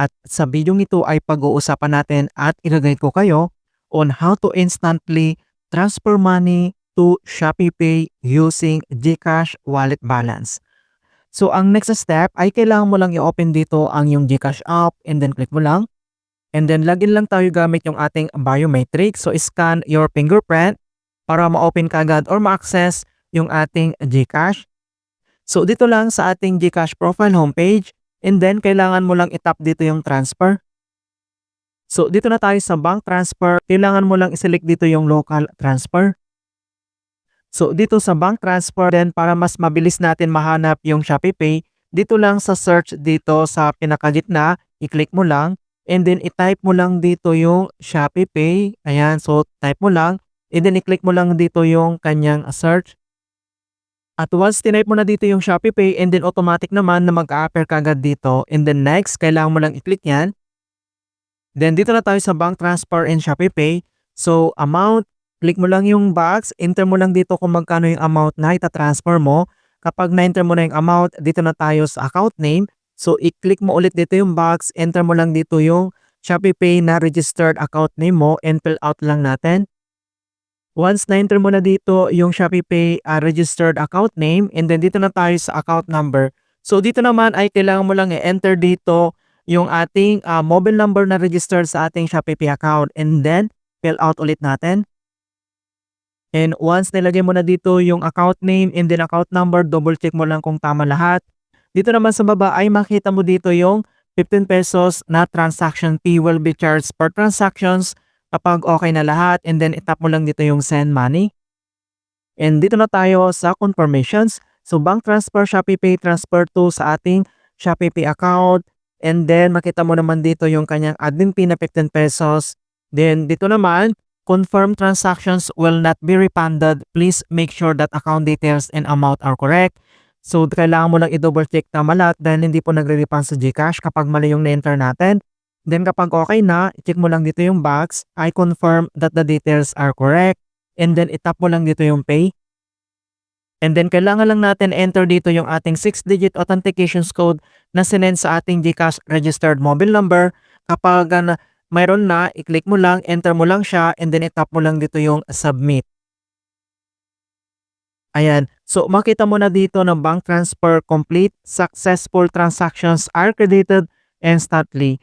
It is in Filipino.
At sa video ito ay pag-uusapan natin at i-guide ko kayo on how to instantly transfer money to ShopeePay using GCash wallet balance. So ang next step ay kailangan mo lang i-open dito ang yung GCash app and then click mo lang. And then login lang tayo gamit yung ating biometric. So scan your fingerprint para ma-open kagad or ma-access yung ating GCash. So dito lang sa ating GCash profile homepage and then kailangan mo lang itap dito yung transfer. So dito na tayo sa bank transfer, kailangan mo lang i-select dito yung local transfer. So dito sa bank transfer then para mas mabilis natin mahanap yung ShopeePay, dito lang sa search dito sa pinakagitna, i-click mo lang and then i-type mo lang dito yung ShopeePay. Ayan, so type mo lang and then i-click mo lang dito yung kanyang search. At once tinype mo na dito yung ShopeePay and then automatic naman na mag-a-appear kagad dito and then next, kailangan mo lang i-click yan. Then dito na tayo sa bank transfer and ShopeePay. So amount, click mo lang yung box, enter mo lang dito kung magkano yung amount na ita-transfer mo. Kapag na-enter mo na yung amount, dito na tayo sa account name. So i-click mo ulit dito yung box, enter mo lang dito yung ShopeePay na registered account name mo and fill out lang natin. Once na-enter mo na dito yung ShopeePay registered account name and then dito na tayo sa account number. So dito naman ay kailangan mo lang i-enter dito yung ating mobile number na registered sa ating ShopeePay account and then fill out ulit natin. And once nilagay mo na dito yung account name and then account number, double check mo lang kung tama lahat. Dito naman sa baba ay makita mo dito yung 15 pesos na transaction fee will be charged per transactions kapag okay na lahat and then itap mo lang dito yung send money. And dito na tayo sa confirmations. So bank transfer, ShopeePay transfer to sa ating ShopeePay account and then makita mo naman dito yung kanyang admin fee na 15 pesos. Then dito naman, confirm transactions will not be refunded. Please make sure that account details and amount are correct. So kailangan mo lang i-double check tama lahat dahil hindi po nagre-refund sa GCash kapag mali yung na-enter natin. Then kapag okay na, check mo lang dito yung box, I confirm that the details are correct. And then itap mo lang dito yung pay. And then kailangan lang natin enter dito yung ating 6-digit authentication code na sinend sa ating GCash registered mobile number. Kapag mayroon na, i-click mo lang, enter mo lang siya, and then itap mo lang dito yung submit. Ayan. So makita mo na dito ng bank transfer complete, successful transactions are credited instantly.